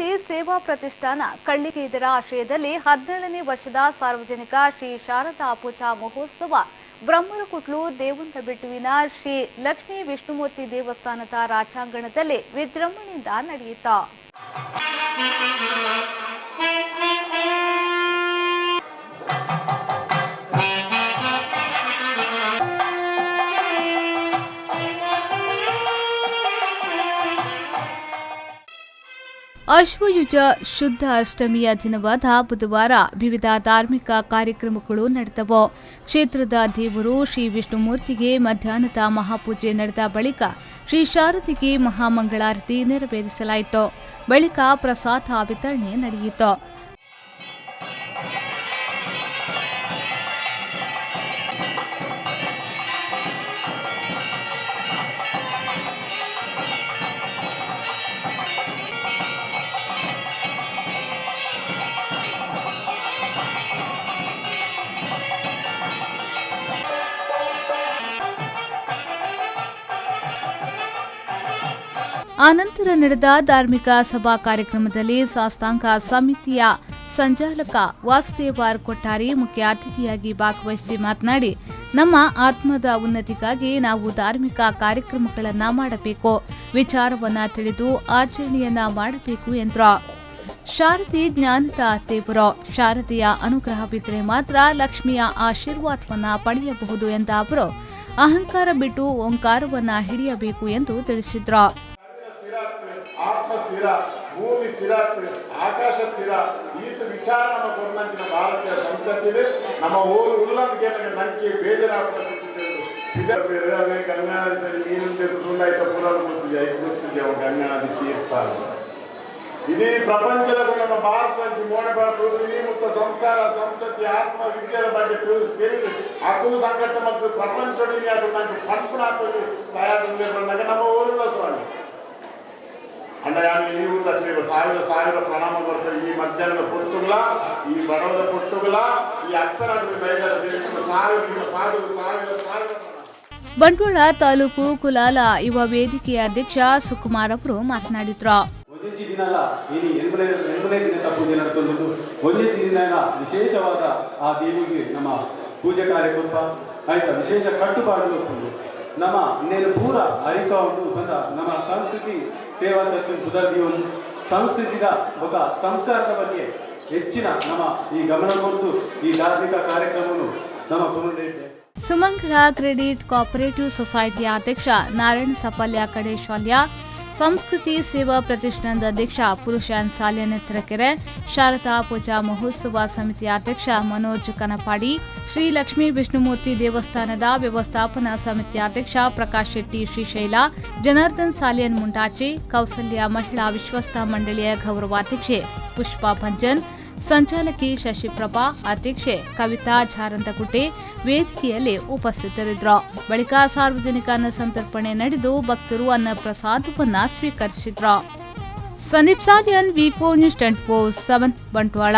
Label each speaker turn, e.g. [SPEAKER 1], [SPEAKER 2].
[SPEAKER 1] ಸಂಸ್ಕೃತಿ ಸೇವಾ ಪ್ರತಿಷ್ಠಾನ ಕಳ್ಳಿಗೆ ಇದರ ಆಶ್ರಯದಲ್ಲಿ 17ನೇ ವರ್ಷದ ಸಾರ್ವಜನಿಕ ಶ್ರೀ ಶಾರದಾ ಪೂಜಾ ಮಹೋತ್ಸವ ಬ್ರಹ್ಮರಕುಟ್ಲು ದೇವಂತಬೆಟ್ಟುವಿನ ಶ್ರೀ ಲಕ್ಷ್ಮೀ ವಿಷ್ಣುಮೂರ್ತಿ ದೇವಸ್ಥಾನದ ರಾಜಾಂಗಣದಲ್ಲಿ ವಿಜೃಂಭಣೆಯಿಂದ ನಡೆಯಿತು. ಅಶ್ವಯುಜ ಶುದ್ಧ ಅಷ್ಟಮಿಯ ದಿನವಾದ ಬುಧವಾರ ವಿವಿಧ ಧಾರ್ಮಿಕ ಕಾರ್ಯಕ್ರಮಗಳು ನಡೆದವು. ಕ್ಷೇತ್ರದ ದೇವರು ಶ್ರೀ ವಿಷ್ಣುಮೂರ್ತಿಗೆ ಮಧ್ಯಾಹ್ನದ ಮಹಾಪೂಜೆ ನಡೆದ ಬಳಿಕ ಶ್ರೀ ಶಾರದೆಗೆ ಮಹಾಮಂಗಳಾರತಿ ನೆರವೇರಿಸಲಾಯಿತು. ಬಳಿಕ ಪ್ರಸಾದ ವಿತರಣೆ ನಡೆಯಿತು. ಆನಂತರ ನಡೆದ ಧಾರ್ಮಿಕ ಸಭಾ ಕಾರ್ಯಕ್ರಮದಲ್ಲಿ ಶಾಸ್ತಾಂಗ ಸಮಿತಿಯ ಸಂಚಾಲಕ ವಾಸುದೇವರ್ ಕೊಟ್ಟಾರಿ ಮುಖ್ಯ ಅತಿಥಿಯಾಗಿ ಭಾಗವಹಿಸಿ ಮಾತನಾಡಿ, ನಮ್ಮ ಆತ್ಮದ ಉನ್ನತಿಗಾಗಿ ನಾವು ಧಾರ್ಮಿಕ ಕಾರ್ಯಕ್ರಮಗಳನ್ನು ಮಾಡಬೇಕು, ವಿಚಾರವನ್ನ ತಿಳಿದು ಆಚರಣೆಯನ್ನ ಮಾಡಬೇಕು ಎಂದರು. ಶಾರದೆ ಜ್ಞಾನದ ದೇವರು, ಶಾರದೆಯ ಅನುಗ್ರಹವಿದ್ದರೆ ಮಾತ್ರ ಲಕ್ಷ್ಮಿಯ ಆಶೀರ್ವಾದವನ್ನ ಪಡೆಯಬಹುದು ಎಂದ ಅವರು ಅಹಂಕಾರ ಬಿಟ್ಟು ಓಂಕಾರವನ್ನ ಹಿಡಿಯಬೇಕು ಎಂದು ತಿಳಿಸಿದ್ರು.
[SPEAKER 2] ಆತ್ಮ ಸ್ಥಿರ, ಭೂಮಿ ಸ್ಥಿರ, ಆಕಾಶ ಸ್ಥಿರ. ಈತ ವಿಚಾರ ನಮ್ಮ ಕೊರ್ನಂಚಿನ ಭಾರತೀಯ ಸಂಸ್ಕೃತಿ ನಮ್ಮ ಊರು ಉಲ್ಲಂಘೆ ನಂಗೆ ಬೇಜಾರಾಗ್ತದೆ. ಗಂಗಾನದಿ ನೀರಿನ ಸುಳ್ಳಾಯ್ತ ಪುರಾಣ ಗೊತ್ತಿದೆ, ಐದು ಗೊತ್ತಿದೆ ಅವ ಗಂಗಾನದಿ ತೀರ್ಥ. ಇಡೀ ಪ್ರಪಂಚದ ನಮ್ಮ ಭಾರತ ಮೋಡಬಾರದು ಇಡೀ ಮುಕ್ತ ಸಂಸ್ಕಾರ ಸಂಸ್ಕೃತಿ ಆತ್ಮ ವಿದ್ಯೆಯ ಬಗ್ಗೆ ತಿಳಿದು ಅಕ್ಕೂ ಸಂಕಟ ಮತ್ತು ಪ್ರಪಂಚದೊಳಗೆ ಅದು ನಂಗೆ ಪಂಪನಾಥವಾಗಿ ತಯಾರು ಬಂದಾಗ ನಮ್ಮ ಊರುಗಳ ಸ್ವಾಮಿ ಅಂಡ ನೀವು ತಕ್ಕೀಗ ಸಾವಿರ ಪ್ರಣಾಮ ಬರ್ತದೆ. ಈ ಮಧ್ಯಾಹ್ನದ ಪುಸ್ತುಗಳ, ಈ ಬಡವದ ಪುಸ್ತುಗಳ, ಈ ಅಕ್ಕನ ಸಾವಿರ
[SPEAKER 1] ಬಂಟ್ವಾಳ ತಾಲೂಕು ಕುಲಾಲ ಯುವ ವೇದಿಕೆಯ ಅಧ್ಯಕ್ಷ ಸುಕುಮಾರ್ ಅವರು ಮಾತನಾಡಿದ್ರು.
[SPEAKER 3] ವಿಶೇಷವಾದ ಆ ದೇವಿಗೆ ನಮ್ಮ ಪೂಜೆ ಕಾರ್ಯಕ್ರಮ ಆಯ್ತಾ, ವಿಶೇಷ ಕಟ್ಟುಪಾಡು ನಮ್ಮ ಇನ್ನೇನು ಪೂರ ಅರಿತಾ ಉಂಟು ಬಂದ ನಮ್ಮ ಸಂಸ್ಕೃತಿ ಸೇವಾ ಟ್ರಸ್ಟ್ ಬುಧರ್ದಿ ಒಂದು ಸಂಸ್ಕೃತಿದ ఒక ಸಂಸ್ಕಾರದ ಬಗ್ಗೆ ಹೆಚ್ಚಿನ ನಮ್ಮ ಈ ಗಮನ ಕೊಟ್ಟು ಈ ಧಾರ್ಮಿಕ ಕಾರ್ಯಕ್ರಮವನ್ನು ನಮ್ಮ ಪುನರುದ್ದೇಶ.
[SPEAKER 1] ಸುಮಂಗಲ ಕ್ರೆಡಿಟ್ ಕೋಆಪರೇಟಿವ್ ಸೊಸೈಟಿಯ ಅಧ್ಯಕ್ಷ ನಾರಾಯಣ ಸಪಲ್ಯ ಕಡೇಶಾಲ್ಯ, ಸಂಸ್ಕೃತಿ ಸೇವಾ ಪ್ರತಿಷ್ಠಾನದ ಅಧ್ಯಕ್ಷ ಪುರುಷಾನ್ ಸಾಲ್ಯ ನೆತ್ತರಕೆರೆ, ಶಾರದಾ ಪೂಜಾ ಮಹೋತ್ಸವ ಸಮಿತಿಯ ಅಧ್ಯಕ್ಷ ಮನೋಜ್ ಕನಪಾಡಿ, ಶ್ರೀ ಲಕ್ಷ್ಮೀ ವಿಷ್ಣುಮೂರ್ತಿ ದೇವಸ್ಥಾನದ ವ್ಯವಸ್ಥಾಪನಾ ಸಮಿತಿಯ ಅಧ್ಯಕ್ಷ ಪ್ರಕಾಶ್ ಶೆಟ್ಟಿ ಶ್ರೀಶೈಲ, ಜನಾರ್ದನ್ ಸಾಲಿಯನ್ ಮುಂಡಾಚೆ, ಕೌಸಲ್ಯ ಮಹಿಳಾ ವಿಶ್ವಸ್ತ ಮಂಡಳಿಯ ಗೌರವಾಧ್ಯಕ್ಷೆ ಪುಷ್ಪಾ ಭಂಜನ್, ಸಂಚಾಲಕಿ ಶಶಿಪ್ರಭಾ, ಅಧ್ಯಕ್ಷೆ ಕವಿತಾ ಝಾರಂತಗುಡ್ಡೆ ವೇದಿಕೆಯಲ್ಲಿ ಉಪಸ್ಥಿತರಿದ್ದರು. ಬಳಿಕ ಸಾರ್ವಜನಿಕ ಅನ್ನ ಸಂತರ್ಪಣೆ ನಡೆದು ಭಕ್ತರು ಅನ್ನ ಪ್ರಸಾದವನ್ನ ಸ್ವೀಕರಿಸಿದ್ರು. ಸಂದೀಪ್ ಸಾಲಿಯನ್, ವಿ4 ನ್ಯೂಸ್ 24/7 ಬಂಟ್ವಾಳ.